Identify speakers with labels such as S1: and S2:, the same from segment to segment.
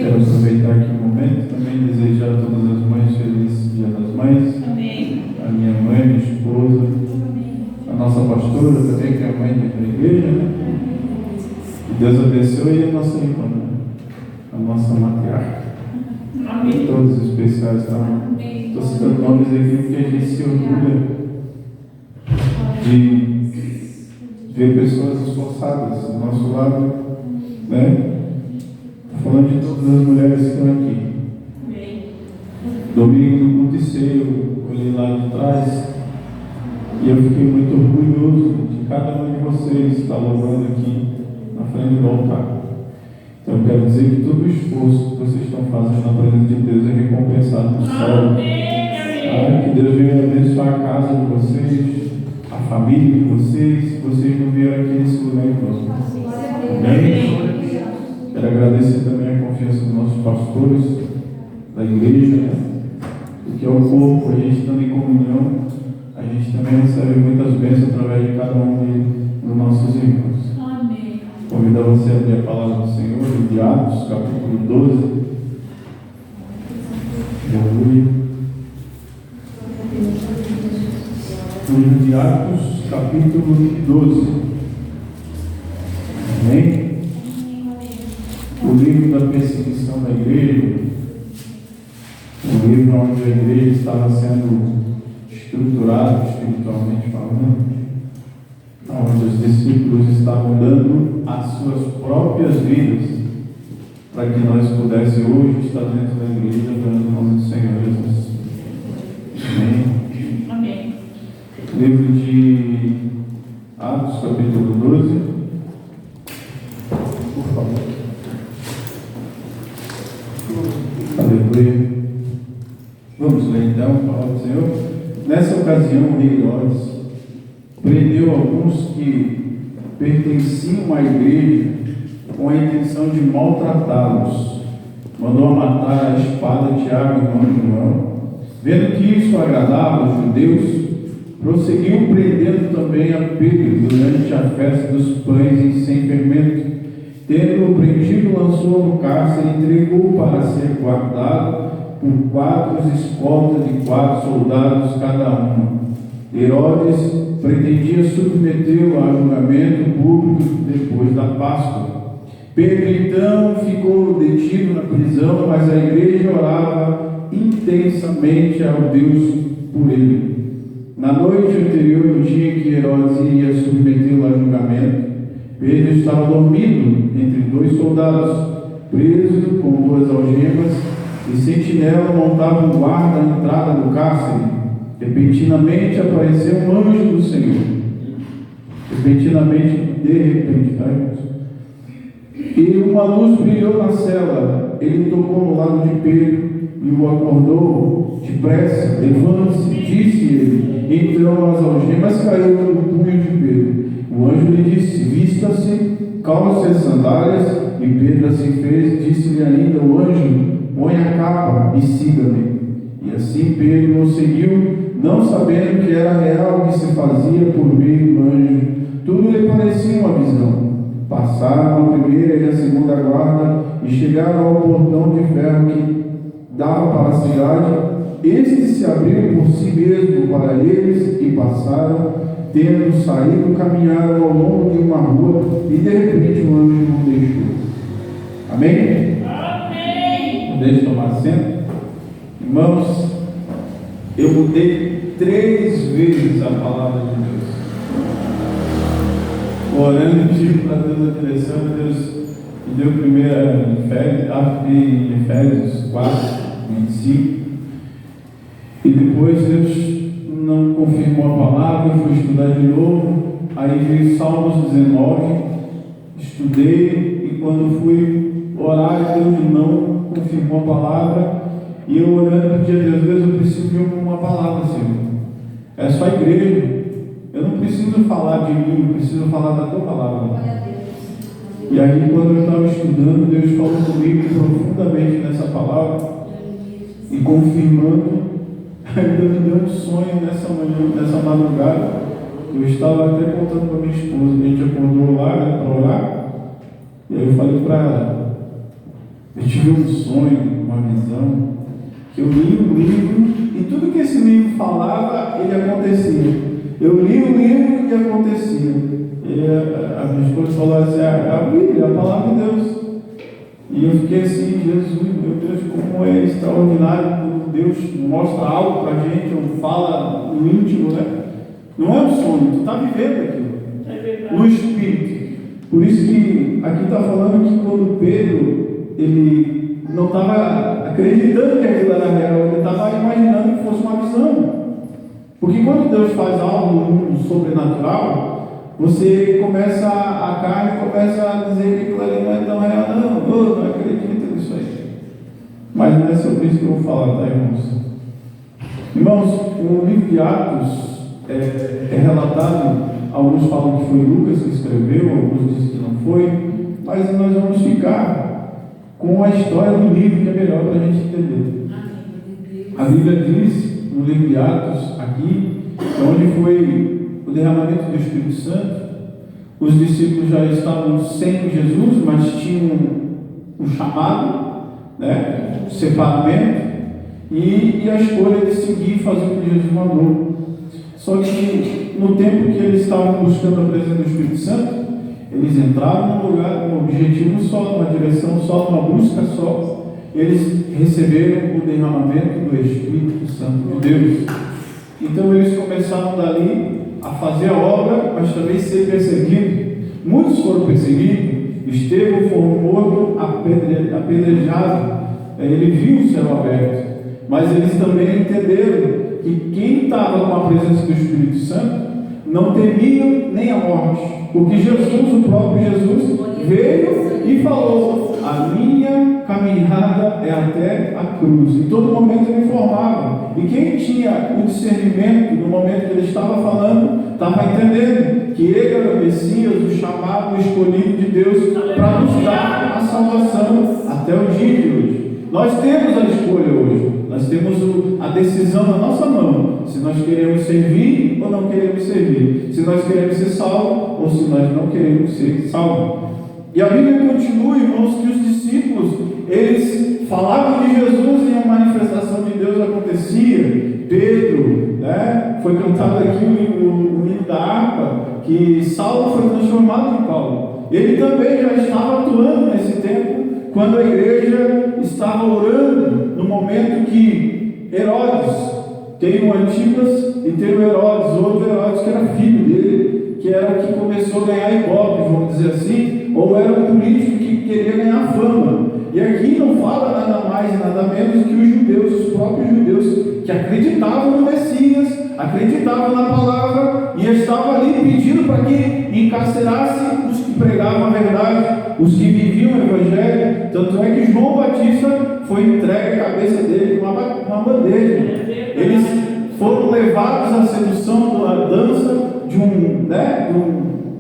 S1: Quero aproveitar aqui o momento também desejar a todas as mães feliz Dia das Mães.
S2: Amém.
S1: A minha mãe, minha esposa, a nossa pastora também, que é a mãe da igreja, né? Que Deus abençoe a nossa irmã, né? A nossa matriarca.
S2: Amém.
S1: Todos os especiais, tá? Estou citando nomes aqui porque a gente se orgulha de ver pessoas esforçadas do nosso lado, né? Falando de todas as mulheres que estão aqui. Domingo no culto de ceia, eu olhei lá de trás e eu fiquei muito orgulhoso de cada um de vocês estar louvando aqui na frente do altar. Então eu quero dizer que todo o esforço que vocês estão fazendo na presença de Deus é recompensado no céu. Que Deus venha abençoar a casa de vocês, a família de vocês, se vocês não vieram aqui nesse lugar então. Amém? Quero agradecer também a confiança dos nossos pastores da igreja, né? Porque é o corpo, a gente estando em comunhão, a gente também recebe muitas bênçãos através de cada um dos nossos irmãos.
S2: Amém.
S1: Convido você a abrir a palavra do Senhor em Atos, capítulo 12. Aleluia. Livro de Atos, capítulo 12. Amém? O livro da perseguição da igreja, o livro onde a igreja estava sendo estruturada espiritualmente falando, onde os discípulos estavam dando as suas próprias vidas para que nós pudéssemos hoje estar dentro da igreja dando o nome do Senhor Jesus. Amém?
S2: Amém.
S1: Livro de Atos, capítulo 12. Por favor. Aleluia. Vamos ler então a palavra do Senhor. Nessa ocasião, o rei Herodes prendeu alguns que pertenciam à igreja com a intenção de maltratá-los. Mandou matar a espada Tiago, irmão de João. Vendo que isso agradava aos judeus, prosseguiu prendendo também a Pedro durante a festa dos pães sem fermento. Tendo-o prendido, lançou no cárcere e entregou para ser guardado por 4 escoltas de 4 soldados cada um. Herodes pretendia submetê-lo a julgamento público depois da Páscoa. Pedro então ficou detido na prisão, mas a igreja orava intensamente ao Deus por ele. Na noite anterior, no dia em que Herodes iria submetê-lo a julgamento, Pedro estava dormindo entre 2 soldados, preso com 2 algemas, e sentinela montava um guarda à entrada do cárcere. Repentinamente apareceu um anjo do Senhor. De repente, tá, e uma luz brilhou na cela. Ele tocou no lado de Pedro e o acordou. Depressa, levante-se, disse ele. Então as algemas caíram no punho de Pedro. O anjo lhe disse: vista-se, calce as sandálias. E Pedro assim fez. Disse-lhe ainda o anjo: põe a capa e siga-me. E assim Pedro o seguiu, não sabendo que era real o que se fazia por meio do anjo. Tudo lhe parecia uma visão. Passaram a primeira e a segunda guarda e chegaram ao portão de ferro que dava para a cidade. Este se abriu por si mesmo para eles e passaram. Tendo saído, caminharam ao longo de uma rua e de repente o anjo não deixou. Amém?
S2: Amém.
S1: Deixe tomar assento. Irmãos, eu mudei 3 vezes a palavra de Deus. Orando, tive para Deus a direção, Deus me deu primeiro em Efésios 4, 25. E depois Deus não confirmou a palavra, eu fui estudar de novo. Aí veio Salmos 19, estudei, e quando fui orar, Deus não confirmou a palavra. E eu orando pedi a Deus: eu preciso de uma palavra, Senhor. É só a igreja. Eu não preciso falar de mim, eu preciso falar da tua palavra. E aí, quando eu estava estudando, Deus falou comigo profundamente nessa palavra e confirmando. Ainda me deu um sonho nessa manhã, nessa madrugada. Eu estava até contando para minha esposa. A gente acordou lá, né, para orar. E aí eu falei para ela: Eu tive um sonho, uma visão, que eu li um livro e tudo que esse livro falava, ele acontecia. Eu li o livro e acontecia. E a minha esposa falou assim: a Bíblia, a palavra de Deus. E eu fiquei assim: Jesus, meu Deus, como é extraordinário quando Deus mostra algo para a gente, ou fala no íntimo, né? Não é um sonho, tu está vivendo aquilo.
S2: É verdade.
S1: No Espírito. Por isso que aqui está falando que quando Pedro, ele não estava acreditando que aquilo era real, ele estava imaginando que fosse uma visão. Porque quando Deus faz algo no mundo sobrenatural, você começa, a carne começa a dizer que aquilo ali não é tão real, não acredito nisso aí. Mas não é sobre isso que eu vou falar, tá, irmãos? Irmãos, o livro de Atos é relatado. Alguns falam que foi Lucas que escreveu, alguns dizem que não foi, mas nós vamos ficar com a história do livro, que é melhor para a gente entender. A Bíblia diz, no livro de Atos, aqui, onde foi o derramamento do Espírito Santo, os discípulos já estavam sem Jesus, mas tinham um chamado, né, um separamento, e a escolha de seguir e fazer o que Jesus mandou. Só que no tempo que eles estavam buscando a presença do Espírito Santo, eles entraram num lugar, num objetivo só, numa direção só, numa busca só. Eles receberam o derramamento do Espírito Santo de Deus. Então eles começaram dali a fazer a obra, mas também ser perseguidos. Muitos foram perseguidos. Estevão foi morto, apedrejado. Ele viu o céu aberto. Mas eles também entenderam que quem estava com a presença do Espírito Santo não temia nem a morte, porque Jesus, o próprio Jesus, veio e falou: a minha caminhada é até a cruz. Em todo momento ele informava, e quem tinha o discernimento no momento que ele estava falando, estava entendendo que ele era o Messias, o chamado, o escolhido de Deus para nos dar a salvação até o dia de hoje. Nós temos a escolha hoje. Nós temos a decisão na nossa mão, se nós queremos servir ou não queremos servir, se nós queremos ser salvos ou se nós não queremos ser salvos. E a Bíblia continua, irmãos, que os discípulos, eles falavam de Jesus e a manifestação de Deus acontecia. Pedro, né, foi cantado aqui o hino da harpa, que Saulo foi transformado em Paulo. Ele também já estava atuando nesse tempo, quando a igreja estava orando, no momento que Herodes, tem o Antipas e tem o Herodes, outro Herodes que era filho dele, que era o que começou a ganhar ibope, vamos dizer assim, ou era um político que queria ganhar fama. E aqui não fala nada mais e nada menos que os judeus, os próprios judeus, que acreditavam no Messias, acreditavam na palavra e estavam ali pedindo para que encarcerasse os que pregavam a verdade, os que viviam o Evangelho. Tanto é que João Batista foi entregue a cabeça dele com uma bandeja. Eles foram levados à sedução da dança de um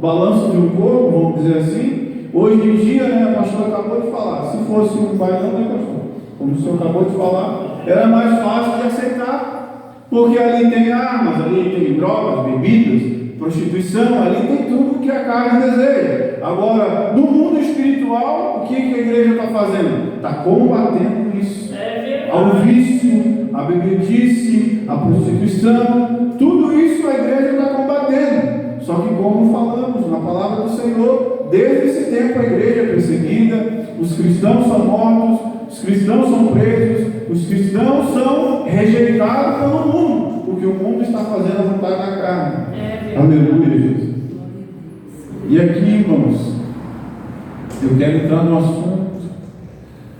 S1: balanço de um corpo, vamos dizer assim. Hoje em dia, a pastora acabou de falar, se fosse um bailão, pastor? Como o senhor acabou de falar, era mais fácil de aceitar, porque ali tem armas, ali tem drogas, bebidas, prostituição, ali tem tudo que a carne deseja. Agora, no mundo espiritual, o que a igreja está fazendo? Está combatendo isso. Ao vício, a bebedice, a prostituição, tudo isso a igreja está combatendo. Só que, como falamos na palavra do Senhor, desde esse tempo a igreja é perseguida, os cristãos são mortos, os cristãos são presos, os cristãos são rejeitados pelo mundo, porque o mundo está fazendo a vontade da carne. Aleluia, Jesus. E aqui, irmãos, eu quero entrar num assunto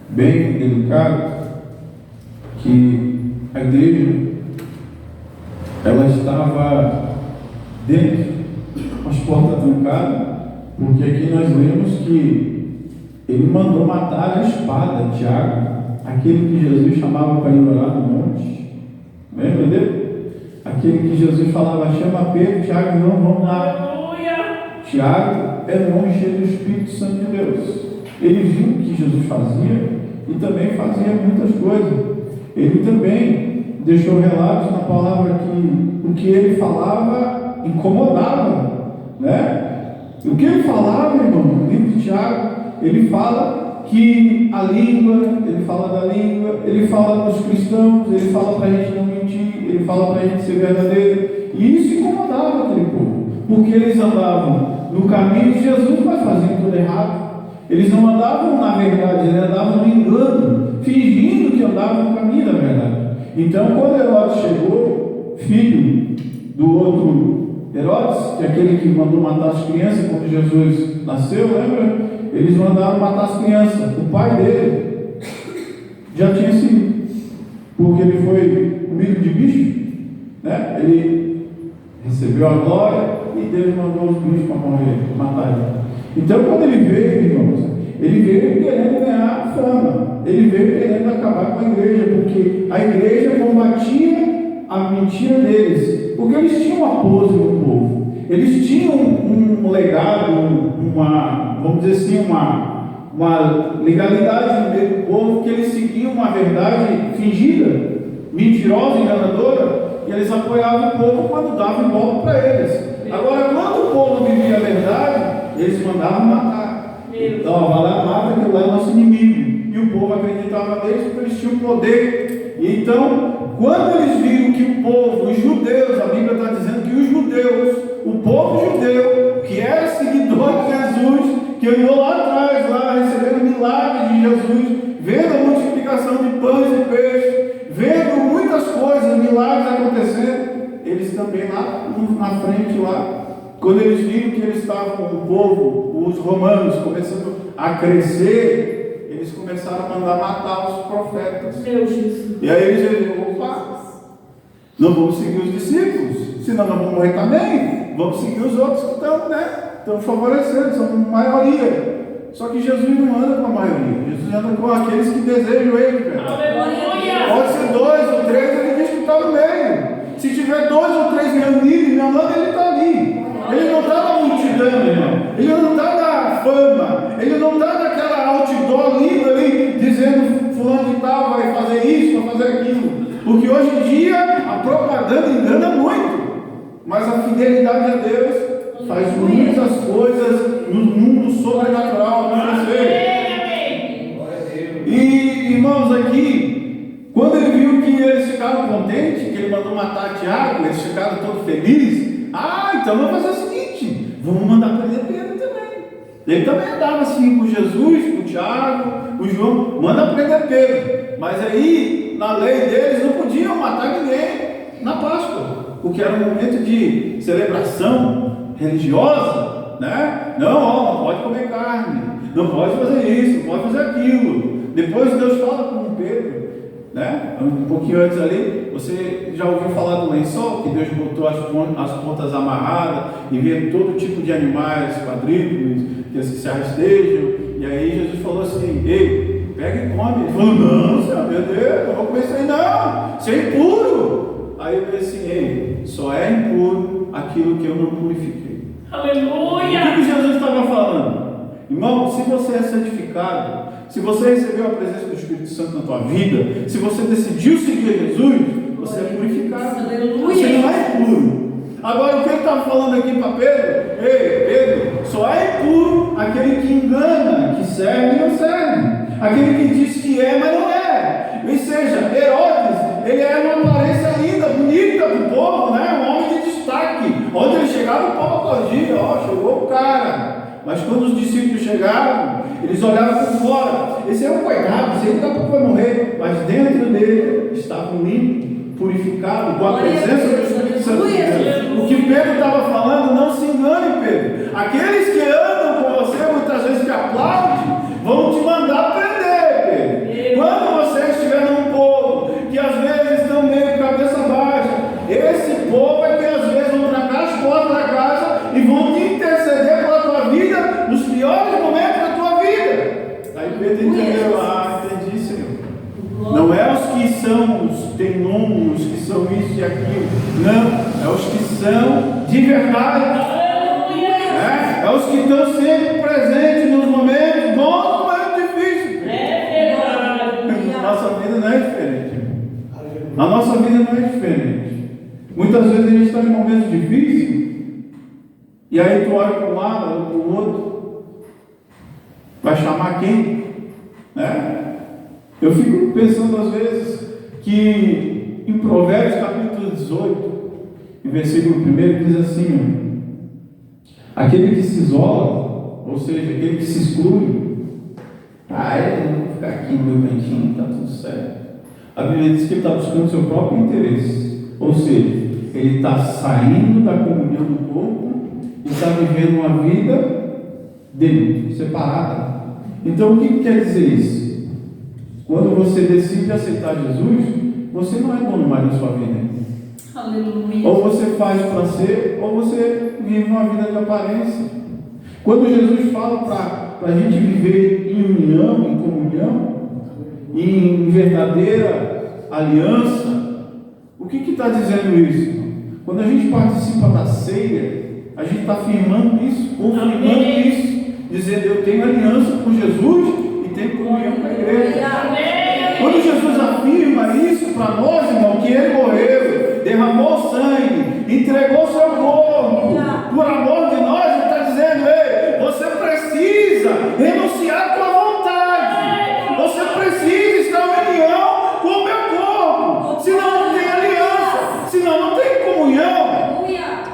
S1: bem delicado, que a igreja, ela estava dentro, com as portas trancadas, porque aqui nós lemos que ele mandou matar a espada, Tiago, aquele que Jesus chamava para ir orar no monte. Lembra dele? Aquele que Jesus falava: chama Pedro, Tiago, não, vamos lá. Tiago era um homem cheio do Espírito Santo de Deus. Ele viu o que Jesus fazia e também fazia muitas coisas. Ele também deixou relatos na palavra que o que ele falava incomodava, né? O que ele falava, irmão, no livro de Tiago, ele fala que a língua, ele fala da língua, ele fala dos cristãos, ele fala para a gente não mentir, ele fala para a gente ser verdadeiro. E isso incomodava aquele povo, porque eles andavam no caminho de Jesus, mas faziam tudo errado. Eles não andavam na verdade, eles andavam no engano, fingindo que andavam no caminho da verdade. Então, quando Herodes chegou, filho do outro Herodes, que é aquele que mandou matar as crianças quando Jesus nasceu, lembra? Eles mandaram matar as crianças. O pai dele já tinha sido, porque ele foi comido de bicho, né? Ele recebeu a glória e Deus mandou os bichos para morrer, para matar ele. Então, quando ele veio, irmãos, ele veio querendo ganhar fama, ele veio querendo acabar com a igreja, porque a igreja combatia a mentira deles, porque eles tinham apoio no povo, eles tinham um legado, vamos dizer assim, uma legalidade no meio do povo, que eles seguiam uma verdade fingida, mentirosa, enganadora, e eles apoiavam o povo quando davam golpe para eles. Agora, quando o povo vivia a verdade, eles mandavam matar. Então, vai lá, mata, que lá é nosso inimigo. E o povo acreditava neles porque eles tinham poder. E então, quando eles viram que o povo, os judeus, a Bíblia está dizendo que os judeus, o povo judeu, que era seguidor de Jesus, que andou lá atrás, lá recebendo milagres de Jesus, vendo a multiplicação de pães e peixes, vendo muitas coisas, milagres acontecendo, eles também lá na frente lá, quando eles viram que eles estavam, o povo, os romanos, começando a crescer, eles começaram a mandar matar os profetas.
S2: Meu Jesus.
S1: E aí eles disseram, opa, não vamos seguir os discípulos, senão nós vamos morrer também, vamos seguir os outros que estão favorecendo, são maioria. Só que Jesus não anda com a maioria, Jesus anda com aqueles que desejam ele, velho. Pode ser 2 ou 3, ele diz que está no meio. Se tiver 2 ou 3 reunidos em meu nome, ele está ali. Ele não está na multidão, irmão. Ele não está na fama. Ele não está naquela outdoor linda ali, dizendo fulano de tal vai fazer isso, vai fazer aquilo. Porque hoje em dia a propaganda engana muito. Mas a fidelidade a Deus faz muitas coisas no mundo sobrenatural acontecer. E irmãos, aqui, quando ele viu que eles ficaram contentes, que ele mandou matar Tiago, eles ficaram todos felizes. Então vamos fazer o seguinte, vamos mandar prender Pedro também. Ele também andava assim com Jesus, com Tiago, com João, manda prender Pedro. Mas aí, na lei deles, não podiam matar ninguém na Páscoa, porque era um momento de celebração religiosa, né? Não pode comer carne, não pode fazer isso, não pode fazer aquilo. Depois Deus fala com Pedro, né? Um pouquinho antes ali, você já ouviu falar do lençol, que Deus botou as pontas amarradas e vê todo tipo de animais, quadrípedes, que se rastejam. E aí Jesus falou assim, ei, pega e come. Ele falou, não, Senhor, meu Deus, não vou comer isso aí não, isso é impuro. Aí eu falei assim, ei, só é impuro aquilo que eu não purifiquei.
S2: Aleluia!
S1: O que Jesus estava falando? Irmão, se você é santificado, se você recebeu a presença do Espírito Santo na tua vida, se você decidiu seguir Jesus, você é purificado.
S2: Aleluia.
S1: Você não é impuro. Agora, o que ele estava falando aqui para Pedro? Ei, Pedro, só é impuro aquele que engana, que serve e não serve. Aquele que diz que é, mas não é. Ou seja, Herodes, ele era uma aparência linda, bonita para o povo, né? Um homem de destaque. Onde ele chegava, o povo aplaudia, chegou o cara. Mas quando os discípulos chegaram, eles olhavam por fora. Esse é um coitado, esse aí daqui a pouco vai morrer. Mas dentro dele estava limpo, purificado, com a presença do Espírito Santo. O que Pedro estava falando, não se engane, Pedro. Aqueles que andam com você, muitas vezes que aplaudem, vão te mandar prender, Pedro. Quando você estiver num povo que às vezes estão meio cabeça baixa, esse povo é que às vezes vão trancar as portas da casa e vão te interceder pela tua vida nos piores momentos da tua vida. Aí Pedro entendeu, entendi, Senhor. Não é os que são, tem nome, os que são isso e aquilo. Não, é os que são de verdade. É os que estão sempre presentes nos momentos bons e momentos difíceis. Nossa vida não é diferente. A nossa vida não é diferente. Muitas vezes a gente está em momentos difíceis e aí tu olha para um lado, olha para o outro. Vai chamar quem? né? Eu fico pensando às vezes que em Provérbios capítulo 18, em versículo 1, diz assim: aquele que se isola, ou seja, aquele que se exclui, eu vou ficar aqui no meu cantinho, está tudo certo. A Bíblia diz que ele está buscando o seu próprio interesse, ou seja, ele está saindo da comunhão do corpo e está vivendo uma vida dele, separada. Então o que quer dizer isso? Quando você decide aceitar Jesus, você não é dono mais da sua vida.
S2: Aleluia.
S1: Ou você faz para ser, ou você vive uma vida de aparência. Quando Jesus fala para a gente viver em união, em comunhão, em verdadeira aliança, o que está dizendo isso? Quando a gente participa da ceia, a gente está afirmando isso, confirmando isso, dizendo: eu tenho aliança com Jesus e tenho comunhão com a igreja. Quando Jesus afirma isso para nós, irmão, que ele morreu, derramou sangue, entregou seu corpo por amor de nós, ele está dizendo: ei, você precisa renunciar à tua vontade, você precisa estar em união com o meu corpo, senão não tem aliança, senão não tem comunhão.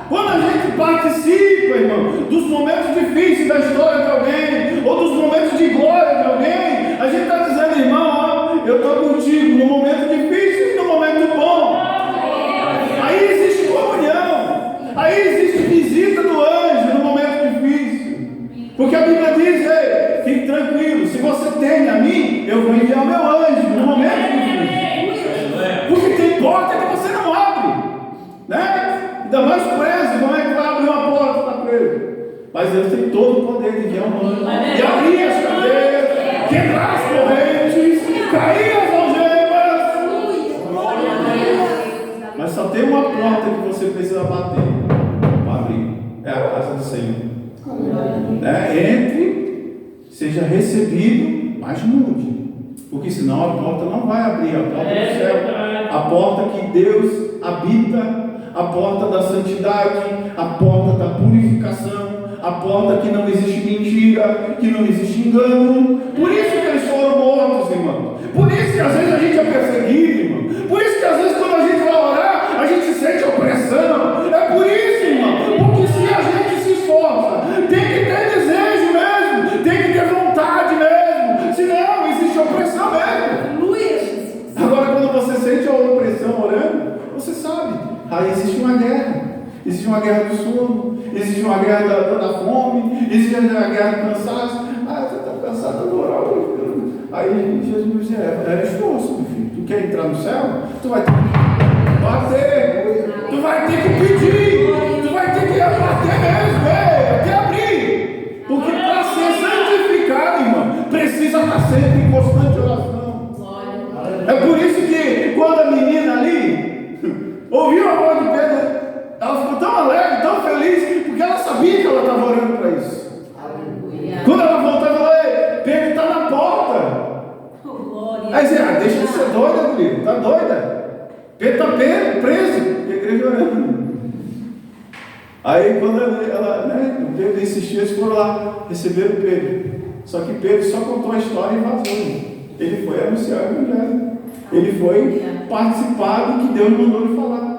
S1: Quando a gente participa, irmão, dos momentos difíceis da história de alguém, ou dos momentos de glória de alguém, a gente está dizendo: irmão, eu estou contigo no momento difícil e no momento bom. Aí existe comunhão, aí existe visita do anjo no momento difícil, porque a Bíblia diz: ei, fique tranquilo, se você tem a mim, eu vou enviar o meu anjo no momento difícil, porque tem porta que você não abre, né? Ainda mais preso, como é que vai abrir uma porta para preso? Mas Deus tem todo o poder de enviar um anjo e abrir as cadeias, quebrar as correntes, cair as algemas. Mas só tem uma porta que você precisa bater para abrir: é a casa do Senhor. Entre, seja recebido, mas mude, porque senão a porta não vai abrir, a porta do céu, a porta que Deus habita, a porta da santidade, a porta da purificação, a porta que não existe mentira, que não existe engano. Por isso que eles foram mortos, irmão. Por isso que às vezes a gente é perseguido, irmão. Por isso que às vezes quando a gente vai orar, a gente sente opressão. É por isso, irmão, porque se a gente se esforça, tem que ter desejo mesmo, tem que ter vontade mesmo, senão existe opressão mesmo. Agora, quando você sente a opressão orando, você sabe: aí existe uma guerra. Existe uma guerra do sono, existe uma guerra da fome, existe uma guerra do cansaço. Você está cansado de orar. Aí Jesus diz: é esforço, meu filho. Tu quer entrar no céu? Tu vai ter que bater, tu vai ter que pedir, tu vai ter que bater mesmo, até abrir. Porque para ser santificado, irmão, precisa estar sempre em constante oração. É por isso que quando a menina ali ouviu a voz de Pedro, ela ficou tão alegre, tão feliz, porque ela sabia que ela estava orando para isso. Quando ela voltou, ela falou: ei, Pedro está na porta. Aí disse: deixa de ser doida, filho, está doida? Pedro está preso, e a igreja orando. Aí quando Pedro insistiu, eles foram lá, receberam Pedro. Só que Pedro só contou a história e vazou. Ele foi anunciar o evangelho. Ele foi participar do que Deus mandou ele falar.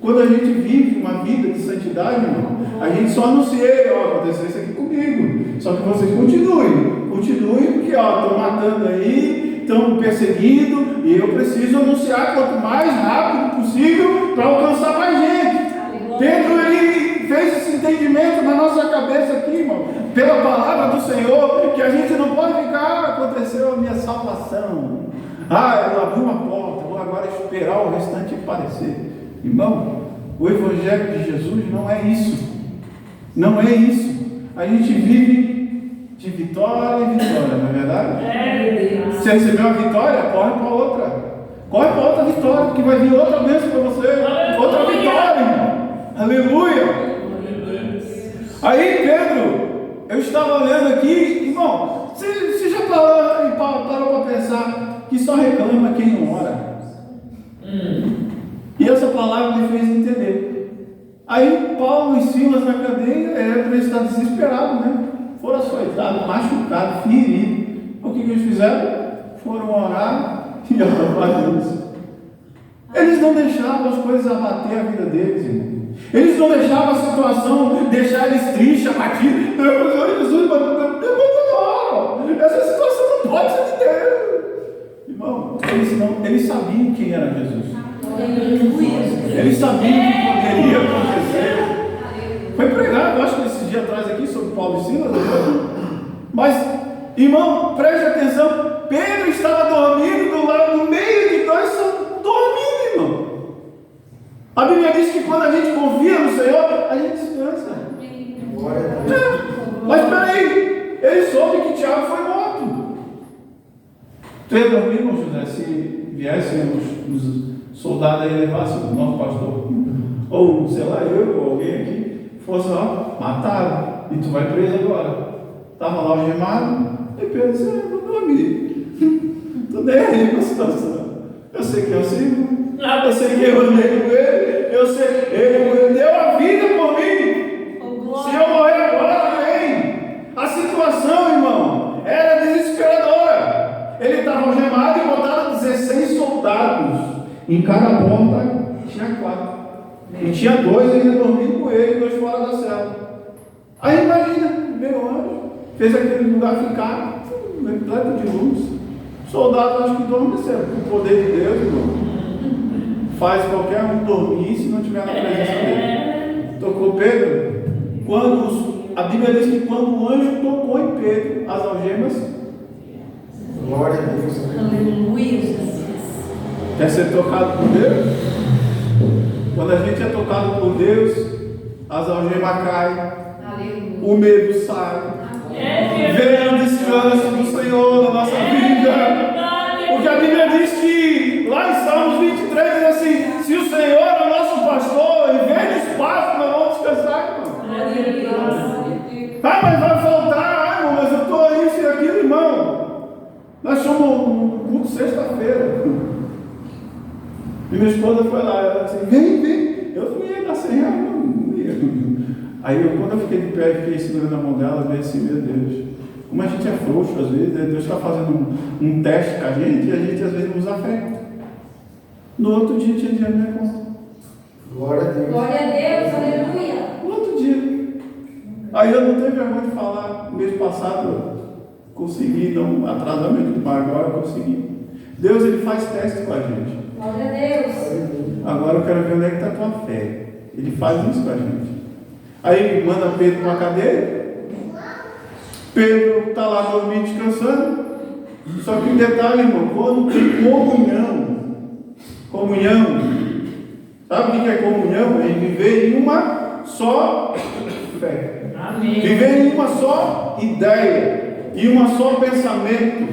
S1: Quando a gente vive uma vida de santidade, irmão, a gente só anuncia: aconteceu isso aqui comigo. Só que vocês continuem, porque estão matando aí, estão perseguindo, e eu preciso anunciar quanto mais rápido possível para alcançar mais gente. Pedro, ele fez esse entendimento na nossa cabeça aqui, irmão, pela palavra do Senhor, que a gente não pode ficar: aconteceu a minha salvação, eu abri uma porta, vou agora esperar o restante aparecer. Irmão, o Evangelho de Jesus não é isso. Não é isso. A gente vive de vitória em vitória, não é verdade? Você recebeu uma vitória, corre para outra. Corre para outra vitória, porque vai vir outra bênção para você. Outra vitória, irmão. Aleluia. Aí, Pedro, eu estava olhando aqui, irmão, você já parou para pensar que só reclama quem não ora? E essa palavra me fez entender. Aí Paulo e Silas na cadeia, para estar desesperado, né? Foram açoitados, machucados, feridos. o que eles fizeram? Foram orar e adorar a Deus. Eles não deixavam as coisas abater a vida deles, irmão. Eles não deixavam a situação, deixar eles tristes, abatidos. Jesus, essa situação não pode ser de Deus. Irmão, eles sabiam quem era Jesus. Eles sabiam o que poderia acontecer. Foi pregado, acho que esses dias atrás aqui, sobre Paulo e Silas. Mas, irmão, preste atenção. Pedro estava dormindo do lado, no meio de dois, dormindo, irmão. A Bíblia diz que quando a gente confia no Senhor, a gente descansa. Mas peraí, ele soube que Tiago foi morto. Tu ia dormir, irmão José, se viessem os soldados aí e levassem o nosso pastor? Ou, sei lá, eu ou alguém aqui, fosse lá, mataram, e tu vai preso agora. Estava lá algemado, e Pedro disse, eu vou dormir. Estou nem aí com a situação. Eu sei que eu sirvo. Eu sei que eu andei com ele, eu sei, ele deu a vida por mim. Se eu morrer agora, amém. A situação, irmão, era desesperadora. Ele estava algemado e botaram 16 soldados. Em cada ponta tinha 4. E tinha 2 ainda dormindo com ele, 2 fora da cela. Aí imagina, veio o anjo, fez aquele lugar ficar repleto de luz. Soldados acho que adormeceram, com o poder de Deus, irmão. Faz qualquer um dormir se não tiver na presença dele. Tocou Pedro? A Bíblia diz que quando o anjo tocou em Pedro as algemas, glória a Deus. Aleluia. Quer ser tocado por Deus? Quando a gente é tocado por Deus, as algemas caem, o medo sai, vem o descanso do Senhor na nossa vida. Porque a Bíblia diz que lá em Salmos 23 diz assim: se o Senhor é o nosso pastor, em vez de espaço, nós vamos descansar, irmão. Mas vai faltar, irmão, mas eu estou isso e aquilo, irmão. Nós somos um culto sexta-feira. E minha esposa foi lá, ela disse: vem. Eu não ia dar 100 reais, não ia. Aí quando eu fiquei de pé, fiquei segurando a mão dela, eu disse: meu Deus. Como a gente é frouxo, às vezes, Deus está fazendo um teste com a gente e a gente às vezes não usa fé. No outro dia tinha dinheiro na minha conta. Glória a Deus. Glória a Deus, aleluia. No outro dia. Aí eu não tenho vergonha de falar, mês passado eu consegui, não atrasamento, mas agora eu consegui. Deus, ele faz teste com a gente. Glória a Deus. Agora eu quero ver onde é que está a tua fé. Ele faz isso com a gente. Aí manda Pedro para uma cadeia. Pedro está lá dormindo, descansando. Só que um detalhe, irmão, quando tem comunhão, sabe o que é comunhão? É viver em uma só fé. Amém. Viver em uma só ideia, em uma só pensamento.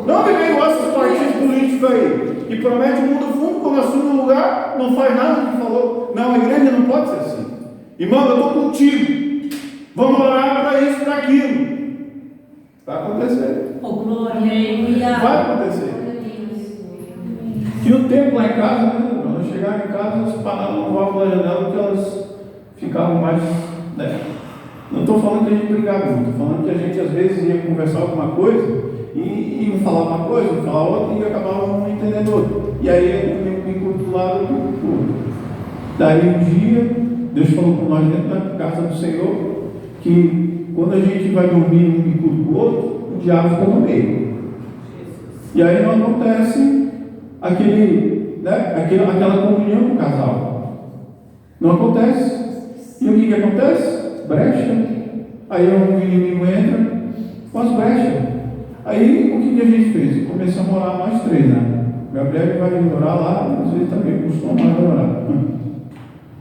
S1: Não viver igual esses partidos políticos aí, que promete o mundo fundo, quando assume um lugar, não faz nada do que falou. Não, a igreja não pode ser assim. Irmão, eu estou contigo. Vamos orar para isso, para aquilo. Vai acontecer. Oh, glória. Vai acontecer. Tinha um tempo lá em casa, né? Quando eu chegava em casa, eles paravam no válvula da janela porque elas ficavam mais. Né? Não estou falando que a gente brigava muito, estou falando que a gente às vezes ia conversar alguma coisa e um falava uma coisa, um falava outra e acabava não entendendo outra. E aí eu me encurtulava do outro. Daí um dia, Deus falou com nós dentro da casa do Senhor que quando a gente vai dormir um bico do outro, o diabo fica no meio. E aí não acontece aquela comunhão do casal. Não acontece. E o que acontece? Brecha. Aí um inimigo entra com as brechas. Aí o que a gente fez? Começamos a orar nós 3, né? Gabriel vai orar lá, às vezes também costuma orar.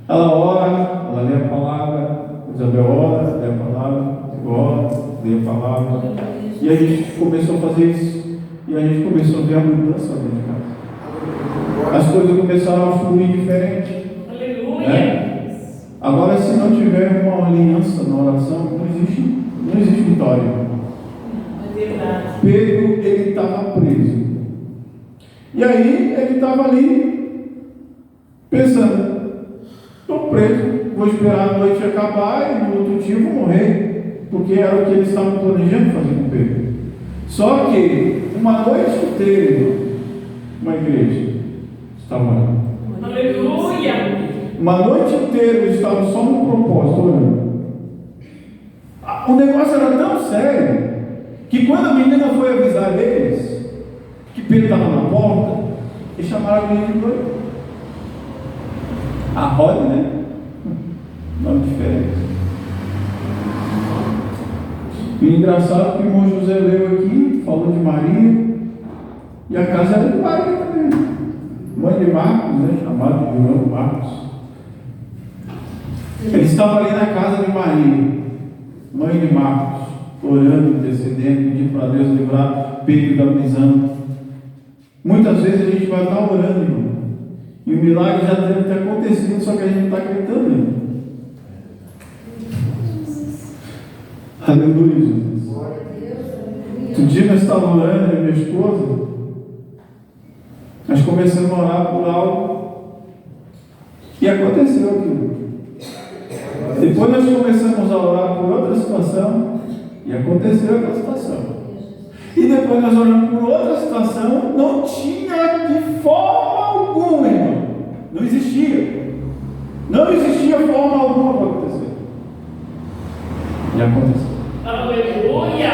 S1: Ela ora, ela lê a palavra, Isabel ora, lê a palavra, ora, lê a palavra. E a gente começou a fazer isso. E a gente começou a ver a mudança dentro de casa. As coisas começaram a fluir diferente. Aleluia! Né? Agora, se não tiver uma aliança na oração, não existe vitória. É verdade. Pedro, ele estava preso. E aí, ele estava ali, pensando: estou preso, vou esperar a noite acabar e no outro dia vou morrer. Porque era o que eles estavam planejando fazer com Pedro. Só que uma noite inteira, uma igreja estava orando.
S2: Aleluia!
S1: Uma noite inteira eles estavam só no propósito orando. O negócio era tão sério que quando a menina foi avisar eles que Pedro estava na porta, eles chamaram a menina de doido. A Rod, né? Nome diferente. E engraçado que o irmão José leu aqui, falou de Maria, e a casa era de Maria também. Mãe de Marcos, né? Chamado de irmão Marcos. Ele estava ali na casa de Maria, mãe de Marcos, orando, intercedendo, pedindo para Deus livrar Pedro da prisão. Muitas vezes a gente vai estar orando, irmão, e o milagre já deve ter acontecido, só que a gente não está acreditando ainda. Aleluia, Jesus. Um dia nós estávamos orando, eu e minha esposa, nós começamos a orar por algo e aconteceu aquilo. Depois nós começamos a orar por outra situação e aconteceu aquela situação. E depois nós oramos por outra situação, não tinha de forma alguma, irmão. Não existia. Não existia forma alguma para acontecer. E aconteceu.
S2: Aleluia!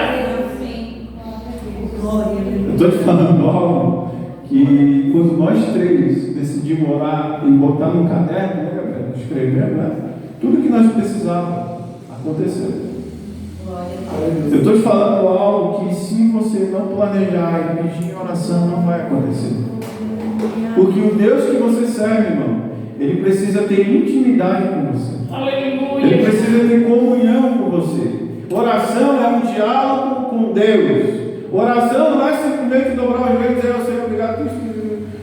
S1: Eu estou te falando algo que quando nós três decidimos orar e botar no caderno, né, Gabriel? Escrevendo, né? Tudo que nós precisávamos aconteceu. Eu estou te falando algo que, se você não planejar e pedir em oração, não vai acontecer. Porque o Deus que você serve, irmão, ele precisa ter intimidade com você.
S2: Aleluia!
S1: Ele precisa ter comunhão com você. Oração é um diálogo com Deus. Oração não é simplesmente dobrar os joelhos e dizer: Senhor, obrigado por isso.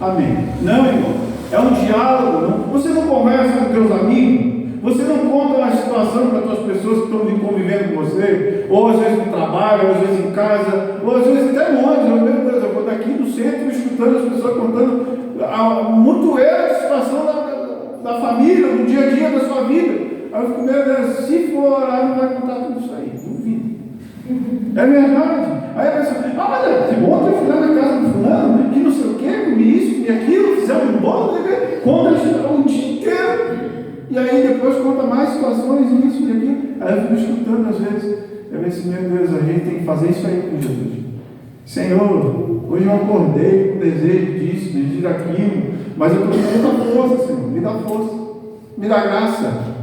S1: Amém. Não, irmão. É um diálogo. Não. Você não conversa com teus amigos. Você não conta uma situação para as pessoas que estão convivendo com você, ou às vezes no trabalho, ou às vezes em casa, ou às vezes até longe. Meu Deus, eu estou aqui no centro escutando as pessoas contando muito a situação da família, do dia a dia da sua vida. Aí eu fico, meu Deus, se for orar, não vai contar tudo isso aí. Duvido. É verdade. Aí a pessoa, mas ontem eu fui lá na casa do fulano, que não sei o que, comi isso, comi aquilo, fizeram um bolo, conta o dia inteiro. E aí depois conta mais situações, isso e aquilo. Aí eu fico escutando às vezes. Eu penso, meu Deus, a gente tem que fazer isso aí com Jesus. Senhor, hoje eu acordei com o desejo disso, desejo daquilo, mas eu estou com muita força, Senhor. Me dá força, me dá graça.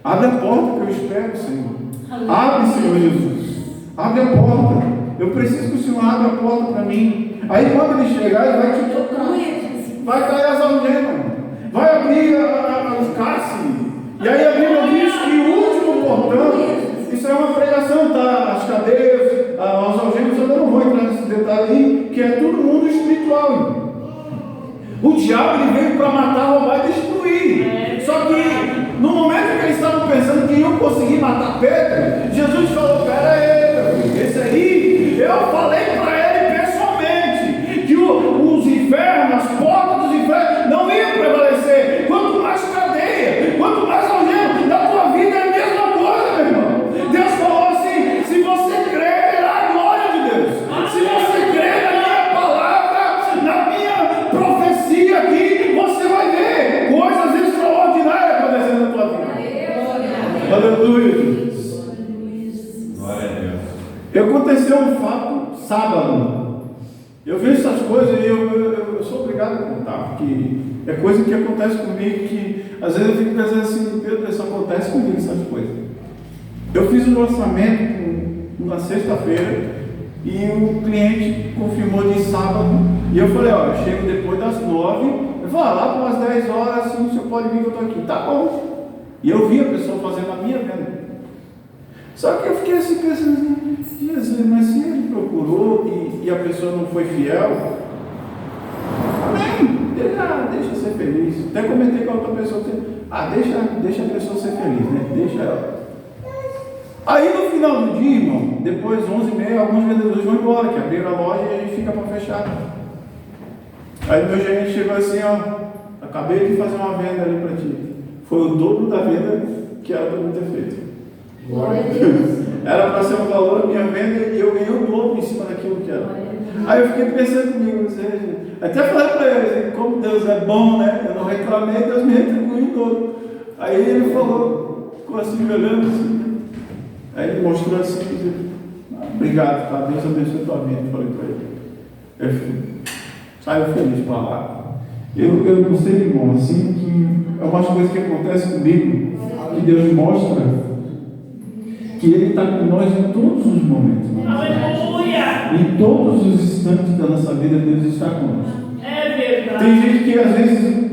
S1: Abre a porta que eu espero, Senhor. Abre, Senhor Jesus. Abre a porta. Eu preciso que o Senhor abra a porta para mim. Aí quando ele chegar, ele vai te tocar. Vai cair as algemas. Vai abrir os cárceres. E aí a Bíblia diz que o último portão, isso é uma pregação, tá? As cadeias, as algemas, eu não vou entrar nesse detalhe aí, que é todo mundo espiritual. O diabo ele veio para matar, roubar e destruir. Só que no momento que eles estavam pensando que iam conseguir matar Pedro, Jesus falou: pera aí, esse aí, eu falei para ele pessoalmente que os infernos, as portas dos infernos não iam prevalecer. Quanto mais cadeia, quanto mais algema, na tua vida é a mesma coisa, meu irmão. Deus falou assim: se você crer, verá a glória de Deus. Se você crer na minha palavra, na minha profecia aqui, você vai ver coisas extraordinárias acontecendo na tua vida. Aleluia.
S3: Glória a Deus.
S1: E aconteceu um fato sábado. Eu vejo essas coisas e eu sou obrigado a contar, porque é coisa que acontece comigo que às vezes eu fico pensando assim: meu Deus, isso acontece comigo, essas coisas. Eu fiz um orçamento na sexta-feira e o cliente confirmou de sábado. E eu falei: ó, eu chego depois das 9. Eu falei: lá para umas 10 horas, assim, o senhor pode vir que eu estou aqui. Tá bom. E eu vi a pessoa fazendo a minha venda. Só que eu fiquei assim pensando: Jesus, mas se ele procurou e a pessoa não foi fiel, amém, deixa ser feliz. Até comentei com a outra pessoa: deixa a pessoa ser feliz, né? Deixa ela. Aí no final do dia, irmão, depois 11h30, alguns vendedores vão embora, que abriram a loja e a gente fica para fechar. Aí meu gerente chegou assim: ó, acabei de fazer uma venda ali para ti. Foi o dobro da venda que era para eu ter feito.
S3: Glória a Deus.
S1: Era para ser um valor a minha venda e eu ganhei o dobro louco em cima daquilo que era. Aí eu fiquei pensando comigo, até falei para ele, como Deus é bom, né? Eu não reclamei, Deus me retribuiu em dobro. Aí ele falou, ficou assim, me olhando assim. Aí ele mostrou assim, obrigado, tá? Deus abençoe a tua vida. Eu falei para ele. Eu saiu feliz para lá. Eu não sei, irmão, assim, que é umas coisas que acontecem comigo, que Deus mostra que Ele está com nós em todos os momentos.
S2: Aleluia!
S1: Em todos os instantes da nossa vida, Deus está conosco.
S2: É verdade.
S1: Tem gente que às vezes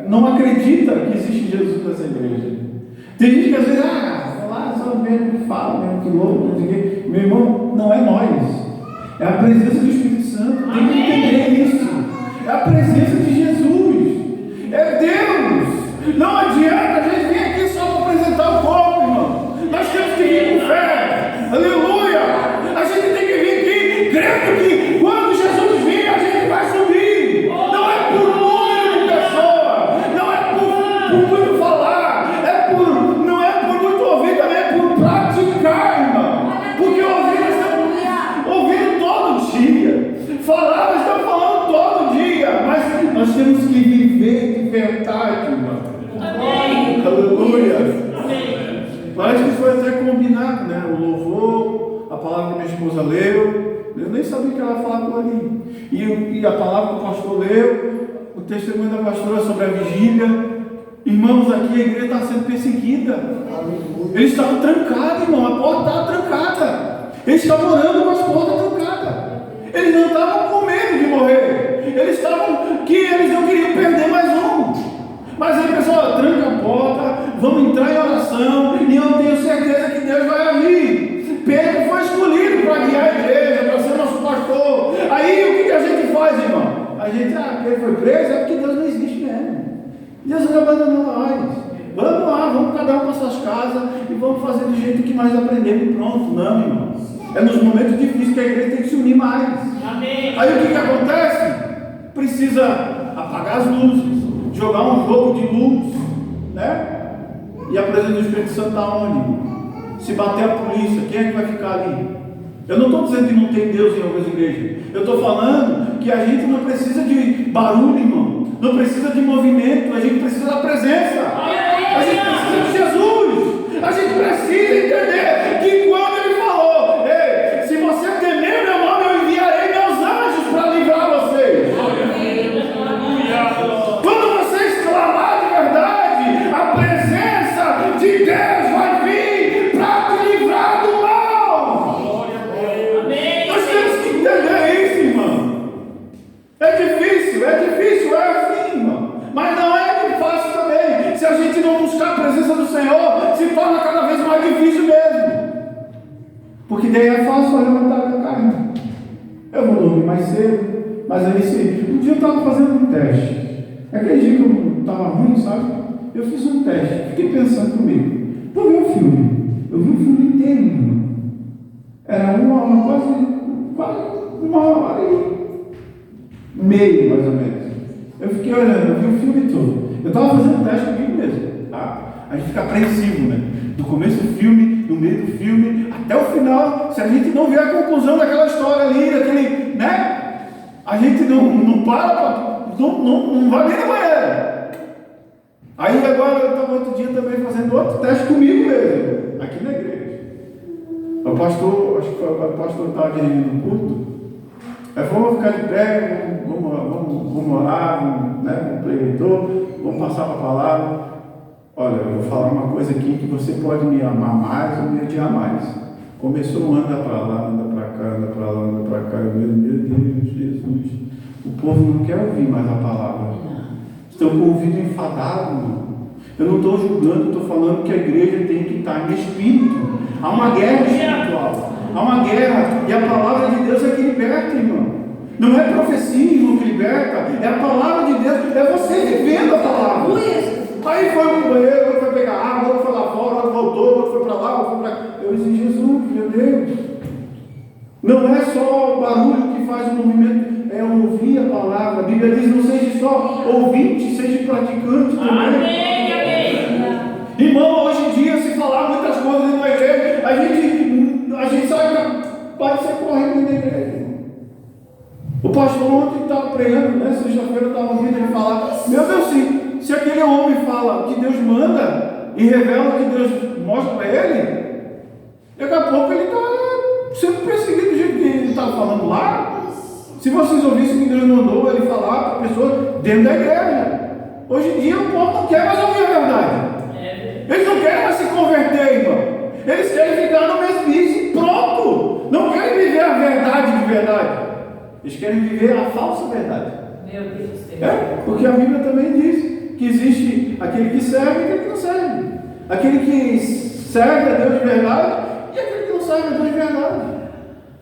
S1: não acredita que existe Jesus nessa igreja. Tem gente que às vezes, lá só mesmo que fala, mesmo que louco, não sei o quê. Meu irmão, não é nós. É a presença do Espírito Santo. Tem que entender isso. É a presença de Jesus. É Deus. Não adianta a gente vir aqui só para apresentar o corpo, irmão. Nós temos que vir com fé. Aleluia. A gente tem que vir aqui crendo que quando Jesus vir, a gente vai subir. Não é por número de pessoas. Não é por muito falar. Não é por muito ouvir, também é por praticar, irmão. Porque ouvir nós estamos ouvindo todo dia. Falar nós estamos falando todo dia. Mas nós temos que viver de verdade, irmão.
S2: Amém.
S1: Aleluia.
S2: Amém.
S1: Parece que foi até combinado, né? O louvor, a palavra que minha esposa leu. Eu nem sabia que ela falava ali. E a palavra que o pastor leu, o testemunho da pastora sobre a vigília. Irmãos, aqui a igreja está sendo perseguida. Eles estavam trancados, irmão. A porta estava trancada. Eles estavam orando com as portas trancadas. Eles não estavam com medo de morrer. Eles estavam que eles não queriam perder mais um. Mas aí, pessoal, tranca a porta, vamos entrar em oração, e eu tenho certeza que Deus vai agir. Pedro foi escolhido para guiar a igreja, para ser nosso pastor. Aí o que a gente faz, irmão? A gente, Pedro foi preso, é porque Deus não existe mesmo. Deus não abandonou nós. Vamos lá, vamos cada um para suas casas e vamos fazer do jeito que nós aprendemos e pronto. Não, irmão. É nos momentos difíceis que a igreja tem que se unir mais.
S2: Amém.
S1: Aí o que acontece? Precisa apagar as luzes, jogar um jogo de luz, né? E a presença do Espírito Santo está onde? Se bater a polícia, quem é que vai ficar ali? Eu não estou dizendo que não tem Deus em algumas igrejas. Eu estou falando que a gente não precisa de barulho, irmão. Não precisa de movimento. A gente precisa da presença. A gente precisa de Jesus. A gente precisa entender que quando Ele falou, ei, se você temer meu nome, eu enviarei meus anjos para livrar vocês. Quando vocês clamar de verdade, a presença de Deus vai vir para te livrar do mal. Nós temos que entender isso, irmão. É difícil, é assim, irmão. Mas não é fácil também. Se a gente não buscar a presença do Senhor, se torna cada vez mais difícil mesmo. Porque daí é fácil levantar da carne. Eu vou dormir mais cedo, mas aí um dia eu estava fazendo um teste. Aquele dia que eu estava ruim, sabe? Eu fiz um teste, fiquei pensando comigo. Vou ver um filme. Eu vi o filme inteiro, irmão. Era quase uma hora e meia, mais ou menos. Eu fiquei olhando, eu vi o filme todo. Eu estava fazendo um teste comigo mesmo, tá? A gente fica apreensivo, né? Do começo do filme, no meio do filme, até o final. Se a gente não vê a conclusão daquela história ali, daquele, né? A gente não para, não vai nem na banheira. Aí agora eu estava outro dia também fazendo outro teste comigo mesmo, aqui na igreja. O pastor, acho que o pastor estava dirigindo um culto. Aí vamos ficar de pé, vamos orar, vamos pleitor, vamos passar para a palavra. Olha, eu vou falar uma coisa aqui que você pode me amar mais ou me odiar mais. Começou, anda para lá, anda para cá, anda para lá, anda para cá. Meu Deus, Jesus. O povo não quer ouvir mais a palavra. Estão com o ouvido enfadado. Eu não estou julgando, estou falando que a igreja tem que estar em espírito. Há uma guerra espiritual. Há uma guerra. E a palavra de Deus é que liberta, irmão. Não é profecia, irmão, que liberta. É a palavra de Deus. É você vivendo a palavra. Aí foi no banheiro, outro foi pegar água, outro foi lá fora, outro voltou, outro foi para lá, outro foi para cá. Eu disse, Jesus, meu Deus. Não é só o barulho que faz o movimento, é ouvir a palavra. A Bíblia diz, não seja só ouvinte, seja praticante também.
S2: Amém, amém.
S1: Irmão, hoje em dia, se falar muitas coisas dentro da igreja, a gente sai, pode ser correto. O pastor ontem estava pregando, né? Sexta-feira eu estava ouvindo ele falar. Meu Deus, se aquele homem fala que Deus manda e revela que Deus mostra para ele, daqui a pouco ele está sendo perseguido do jeito que ele estava falando lá. Se vocês ouvissem que Deus mandou ele falar para a pessoa dentro da igreja. Hoje em dia o povo não quer mais ouvir a verdade. Eles não querem mais se converter, irmão. Eles querem ficar no mesmice e pronto. Não querem viver a verdade de verdade. Eles querem viver a falsa verdade.
S2: Meu Deus.
S1: Porque a Bíblia também diz que existe aquele que serve e aquele que não serve. Aquele que serve a Deus de verdade e aquele que não serve a Deus de verdade.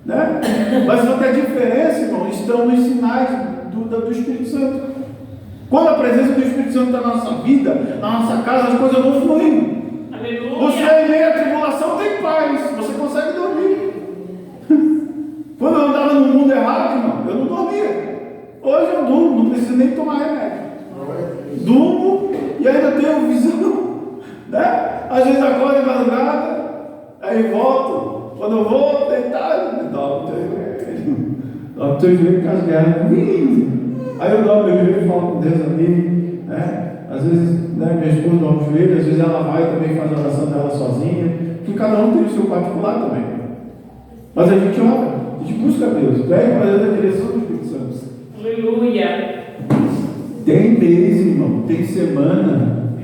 S1: Né? Mas só que a diferença, irmão, estão nos sinais do Espírito Santo. Quando a presença do Espírito Santo está na nossa vida, na nossa casa, as coisas vão fluindo.
S2: Aleluia.
S1: Você em meio à tribulação tem paz, você consegue dormir. Quando eu andava no mundo errado, irmão, eu não dormia. Hoje eu durmo, não preciso nem tomar remédio. Durmo e ainda tenho visão. Né? Às vezes acordo de madrugada, aí volto. Quando eu vou deitado, dobro o teu joelho. Dobro o teu joelho com as guerras. Aí eu dobro o meu joelho e falo com Deus ali. Né? Às vezes, né, minha esposa dobra o joelho, às vezes ela vai também faz a oração dela sozinha. Que cada um tem o seu particular também. Mas a gente ora, a gente busca Deus, pede para Deus a direção do Espírito Santo.
S2: Aleluia.
S1: Tem mês, irmão, tem semana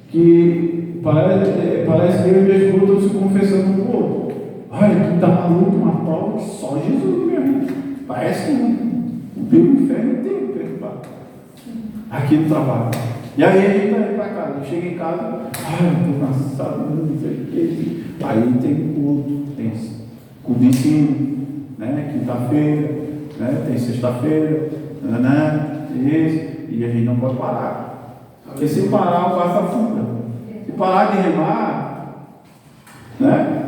S1: que parece que eu e minha esposa estamos se confessando um pouco. Olha, tu está maluco, uma prova que só Jesus na minha vida. Parece que o inferno inteiro perturbado. Aqui no trabalho. E aí a gente está indo para casa. Eu chego em casa, eu estou cansado, não sei o que. Aí tem culto, tem culto de ensino, né? Quinta-feira, né? Tem sexta-feira, né? E a gente não pode parar. Porque se parar, o barco afunda. Se parar de remar, né?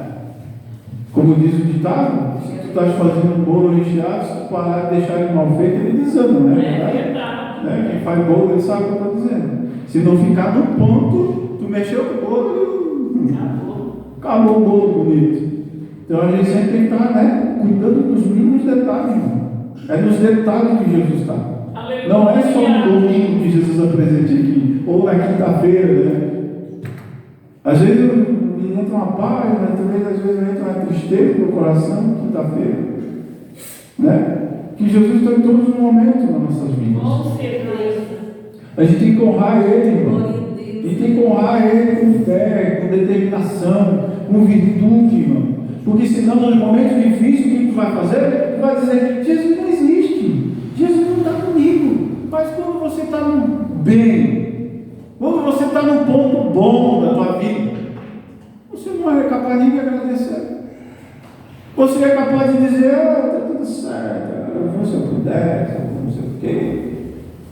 S1: Como diz o ditado, se tu estás fazendo um bolo recheado, se tu parar de deixar ele mal feito, ele desanda, né?
S2: É verdade.
S1: Né? Quem faz bolo, ele sabe o que eu estou dizendo. Se não ficar no ponto, tu mexeu com o bolo, acabou o bolo bonito. Então a gente sempre tem que estar, né, cuidando dos mínimos detalhes, irmão. É nos detalhes que Jesus está. Não é só no domingo que Jesus apresenta aqui, ou na quinta-feira, né? Às vezes entra uma paz, mas também às vezes entra uma tristeza no coração, quinta-feira, né? Que Jesus está em todos os momentos nas nossas vidas.
S2: Com certeza.
S1: A gente tem que honrar Ele, irmão. A gente tem que honrar Ele com fé, com determinação, com virtude, irmão. Porque senão, nos momentos difíceis, o que tu vai fazer? Tu vai dizer, Jesus não existe, Jesus não está comigo. Mas quando você está no bem, quando você está no ponto bom da tua vida, você não é capaz nem de agradecer. Você é capaz de dizer, está tudo certo, eu vou se eu puder, não sei o quê.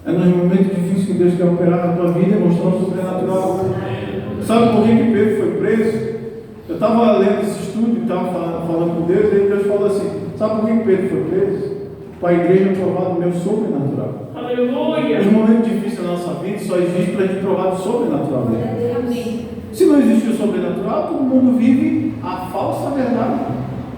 S1: É nos momentos difíceis que Deus quer operar na tua vida e mostrar o sobrenatural. Sabe por que Pedro foi preso? Eu estava lendo esse estudo e estava falando com Deus, e aí Deus falou assim, sabe por que Pedro foi preso? Para a igreja provar do meu sobrenatural.
S2: Aleluia.
S1: Os momentos difíceis da nossa vida só existem para a gente provar do sobrenatural dele.
S2: Amém.
S1: Se não existe o sobrenatural, todo mundo vive a falsa verdade.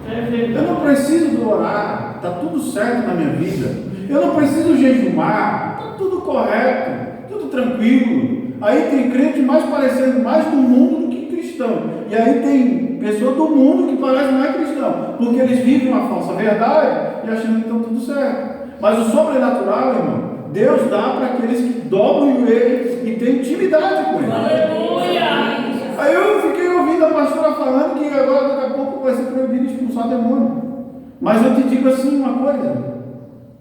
S1: Eu não preciso orar, está tudo certo na minha vida. Eu não preciso jejumar, está tudo correto, tudo tranquilo. Aí tem crente mais parecendo mais do mundo do que cristão. E aí tem pessoa do mundo que parece mais cristão, porque eles vivem uma falsa verdade e achando que estão tudo certo. Mas o sobrenatural, irmão, Deus dá para aqueles que dobram o joelho e têm intimidade com Ele.
S2: Aleluia.
S1: Aí eu fiquei ouvindo a pastora falando que agora daqui a pouco vai ser proibido expulsar demônio. Mas eu te digo assim uma coisa,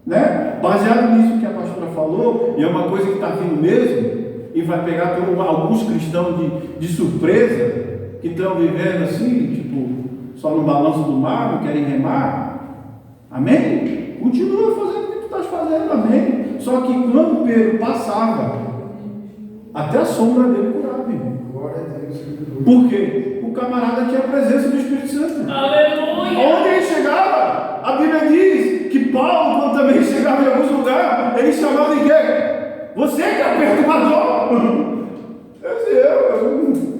S1: né? Baseado nisso que a pastora falou, e é uma coisa que está vindo mesmo, e vai pegar alguns cristãos de surpresa, que estão vivendo assim, tipo, só no balanço do mar, não querem remar. Amém? Continua fazendo o que tu estás fazendo, amém? Só que quando Pedro passava, até a sombra dele curava, irmão. Por quê? O camarada tinha a presença do Espírito Santo.
S2: Aleluia.
S1: Onde ele chegava, a Bíblia diz que Paulo, quando também chegava em alguns lugares, ele chamava de quê? Você que é o perturbador. Eu disse,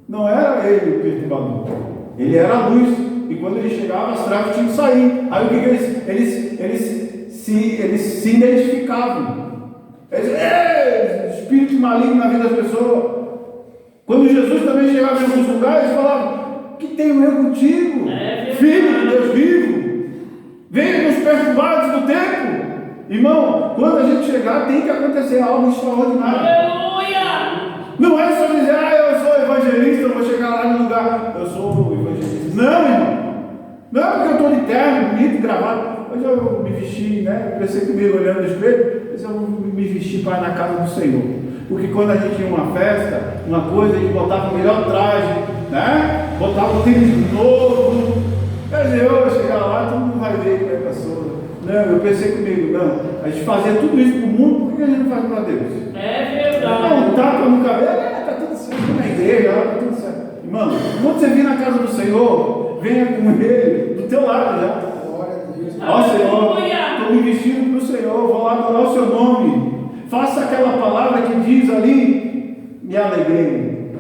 S1: não era ele o perturbador. Ele era a luz. E quando ele chegava, as trevas tinham que sair. Aí o que eles eles se identificavam. Eles, espírito maligno na vida das pessoas. Quando Jesus também chegava em alguns lugares, falava: que tenho eu contigo, filho de Deus vivo? Venha nos perturbados do tempo. Irmão, quando a gente chegar, tem que acontecer algo extraordinário.
S2: Aleluia!
S1: Não é só dizer: eu sou evangelista, eu vou chegar lá no lugar, eu sou evangelista. Não, irmão. Não é porque eu estou de terno, bonito, gravado. Hoje eu me vesti, né? Eu pensei comigo olhando no espelho, mas eu me vesti para ir na casa do Senhor. Porque quando a gente tinha uma festa, uma coisa, a gente botava o melhor traje, né? Botava o tênis novo. Quer dizer, eu chegar lá, todo mundo vai ver como é que eu sou. Não, eu pensei comigo, não. A gente fazia tudo isso para o mundo, por que a gente não faz para Deus?
S2: É verdade.
S1: Um tapa no cabelo, está tudo certo. Na igreja, está tudo certo. Irmão, quando você vir na casa do Senhor, venha com Ele do teu lado já. Ó Senhor, estou me vestindo para o Senhor, vou lá adorar o seu nome. Faça aquela palavra que diz ali: me alegrei.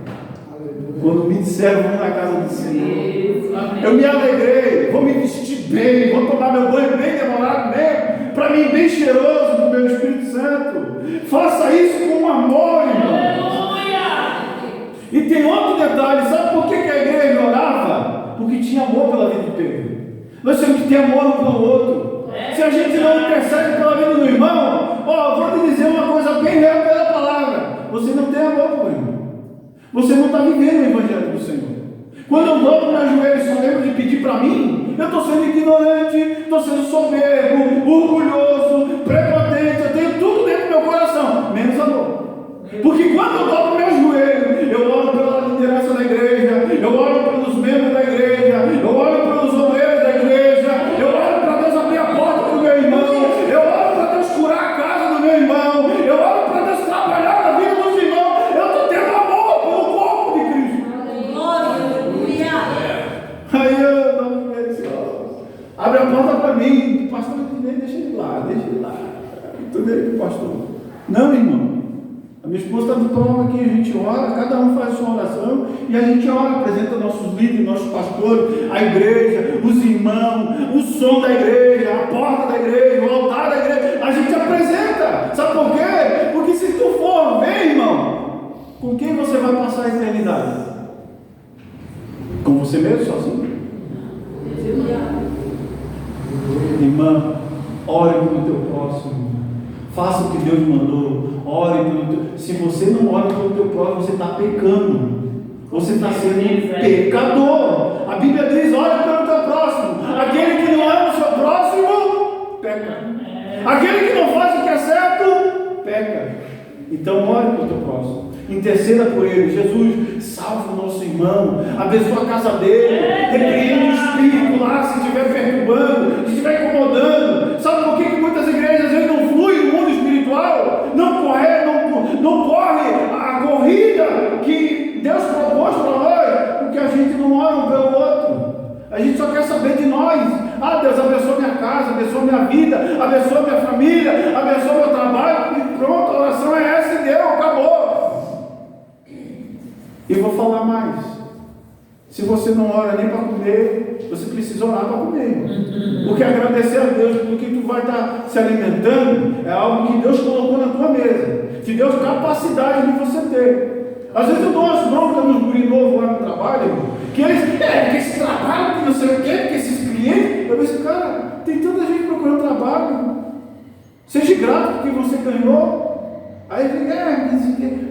S1: Quando me disseram, vamos na casa do Senhor. Eu me alegrei, vou me vestir bem, vou tomar meu banho bem demorado mesmo, para mim bem cheiroso do meu Espírito Santo. Faça isso com amor, irmão. E tem outro detalhe: sabe por que a igreja orava? Porque tinha amor pela vida de Pedro. Nós temos que ter amor um pelo outro. Se a gente não intercede pela vida do irmão, vou te dizer uma coisa bem real pela palavra: você não tem amor pelo irmão. Você não está vivendo o evangelho do Senhor. Quando eu dobro meus joelhos e só lembro de pedir para mim, eu estou sendo ignorante, estou sendo soberbo, orgulhoso, prepotente. Eu tenho tudo dentro do meu coração, menos amor. Porque quando eu dobro meus joelhos, eu oro pela liderança da igreja, eu oro pelos membros da igreja, eu oro pelos obreiros da igreja, eu oro para Deus abrir a porta para o meu irmão, eu oro para Deus curar a casa do meu irmão, eu oro para Deus trabalhar na vida dos irmãos. Eu estou tendo amor pelo corpo de Cristo.
S2: Aleluia!
S1: Aí eu dou um abre a porta para mim, pastor, deixa ele lá. Tudo ele, pastor. Não, irmão. A minha esposa está de prova aqui, a gente ora, cada um faz a sua oração e a gente ora, apresenta nossos líderes, nossos pastores, a igreja, os irmãos, o som da igreja, a porta da igreja, o altar da igreja, a gente apresenta. Sabe por quê? Porque se tu for ver, irmão, com quem você vai passar a eternidade? Com você mesmo, sozinho? Irmão, ore pelo teu próximo. Faça o que Deus mandou. Ore pelo teu. Se você não ora pelo teu próximo, você está pecando. Você está sendo pecador. A Bíblia diz: ore pelo teu próximo. Aquele que não ama o seu próximo, peca. Aquele que não faz o que é certo, peca. Então ore pelo teu próximo. Interceda por ele. Jesus, salva o nosso irmão, abençoa a casa dele, repreende o espírito lá se estiver perturbando, se estiver incomodando. Sabe por que muitas igrejas às vezes não fluem no mundo espiritual? Não corre a corrida que Deus propôs para nós, porque a gente não ora um pelo outro. A gente só quer saber de nós. Deus abençoa minha casa, abençoa minha vida, abençoa minha família, abençoa meu trabalho, e pronto, a oração é essa e deu, acabou. E vou falar mais: se você não ora nem para comer, você precisa orar para comer. Porque agradecer a Deus pelo que tu vai estar se alimentando é algo que Deus colocou na tua mesa, te deu capacidade de você ter. Às vezes eu dou umas broncas nos guri novos lá no trabalho, que eles que esse trabalho, que não sei o quê, que esses clientes. Eu disse: cara, tem tanta gente procurando trabalho, seja grato porque você ganhou. Aí ele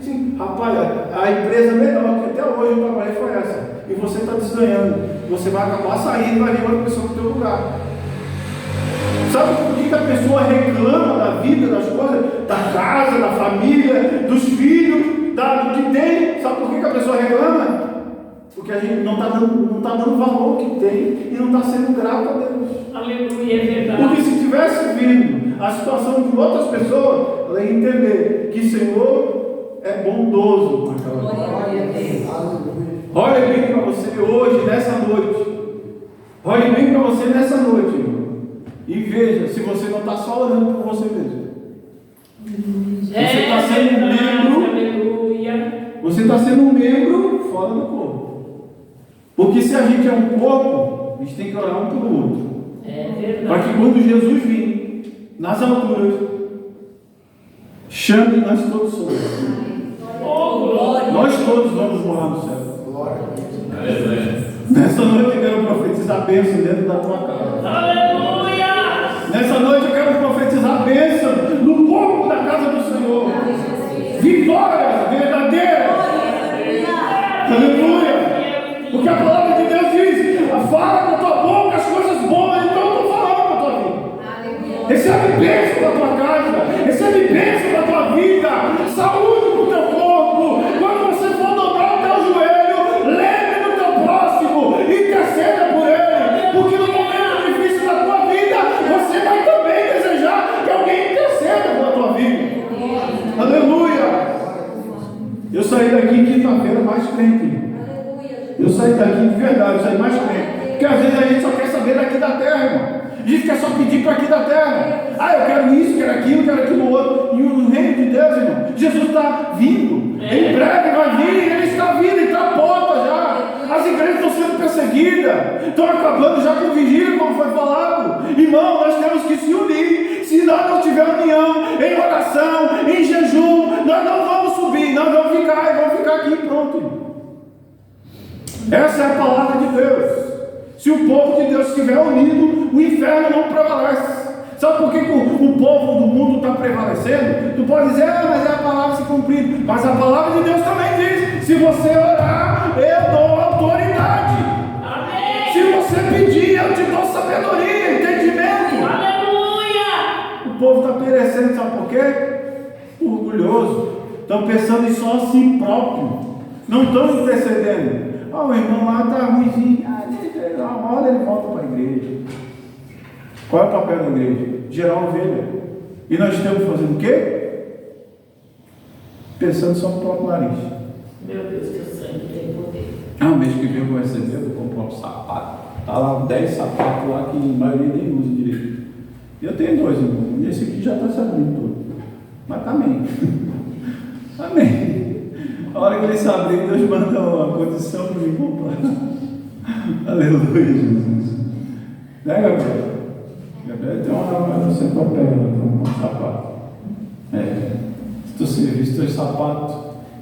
S1: sim, rapaz, a empresa melhor que até hoje eu trabalhei foi essa. E você está desganhando. Você vai acabar saindo e vai vir outra pessoa no teu lugar. Sabe por que a pessoa reclama da vida, das coisas, da casa, da família, dos filhos, do que tem? Sabe por que a pessoa reclama? Porque a gente não está dando valor ao que tem e não está sendo grato a Deus.
S2: Aleluia, é verdade.
S1: Porque se tivesse vindo a situação de outras pessoas, ela ia entender que o Senhor é bondoso naquela hora. Olhe bem para você hoje, nessa noite. Olhe bem para você nessa noite, irmão. E veja se você não está só orando por você mesmo. Você está sendo um membro.
S2: Aleluia.
S1: Você está sendo um membro fora do corpo. Porque se a gente é um corpo, a gente tem que orar um pelo outro.
S2: É verdade.
S1: Para que quando Jesus vir, nas alturas. Chame, nós todos somos. Nós todos vamos morar no céu. Nessa noite eu quero profetizar bênção dentro da tua casa.
S2: Aleluia!
S1: Nessa noite eu quero profetizar bênção no corpo da casa do Senhor. Vitória verdadeira. Aleluia! Porque a palavra de Deus diz: fala com a tua boca as coisas boas, então eu estou falando com a tua vida. Recebe bênção da tua casa, recebe bênção da tua vida, saúde para o teu corpo. Quando você for dobrar o teu joelho, lembre do teu próximo, interceda por ele, porque no momento difícil da tua vida, você vai também desejar que alguém interceda pela tua vida. Aleluia! Eu saí daqui quinta-feira mais crente. Eu saí daqui de verdade, eu saí mais crente. Porque às vezes a gente só quer saber daqui da terra, irmão. A gente quer só pedir para aqui da terra. Ah, eu quero isso, quero aquilo outro. E o reino de Deus, irmão, Jesus está vindo. Em breve vai vir, ele está vindo, ele está à porta já. As igrejas estão sendo perseguidas, estão acabando já com vigília, como foi falado. Irmão, nós temos que se unir. Se nós não tivermos união, em oração, em jejum, nós não vamos subir, nós vamos ficar aqui pronto, irmão. Essa é a palavra de Deus. Se o povo de Deus estiver unido, o inferno não prevalece. Sabe por que o povo do mundo está prevalecendo? Tu pode dizer, mas é a palavra se cumprindo. Mas a palavra de Deus também diz: se você orar, eu dou autoridade.
S2: Amém.
S1: Se você pedir, eu te dou sabedoria, entendimento.
S2: Aleluia!
S1: O povo está perecendo, sabe por quê? Orgulhoso. Estão pensando em só si próprio. Não estão intercedendo. O irmão lá está ruimzinho. Na hora ele volta para a igreja. Qual é o papel da igreja? Gerar ovelha. E nós estamos fazendo o quê? Pensando só no próprio nariz.
S2: Meu Deus, teu sangue tem poder.
S1: Mês que vem eu vou receber, eu vou comprar um sapato. Está lá 10 sapatos lá que a maioria nem usa direito. Eu tenho 2, irmão. E esse aqui já está se abrindo todo. Mas amém. Amém. A hora que ele se abrir, Deus manda uma condição para me comprar. Aleluia, Jesus. Né, Gabriel? Gabriel tem uma sem papel, tem um sapato. Se tu servisse teus sapatos,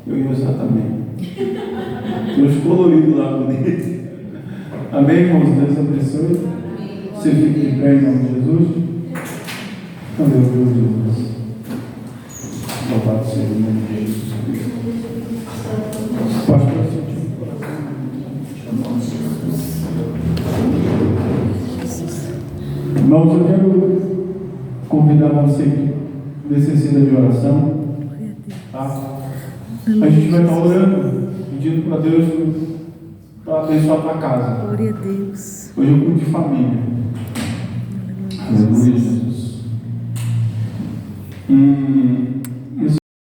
S1: eu ia usar também. Tem uns coloridos lá bonitos. Amém, irmãos? Deus abençoe. Você fica de pé em nome de Jesus. Aleluia, Jesus. Louvado seja o nome de Jesus Cristo. Pastor, sentiu o coração. Irmãos, eu quero convidar você que necessita de oração. Tá? A gente vai estar orando, pedindo para Deus para abençoar a tua casa.
S4: Glória a Deus.
S1: Hoje eu cuido de família. Aleluia, Jesus.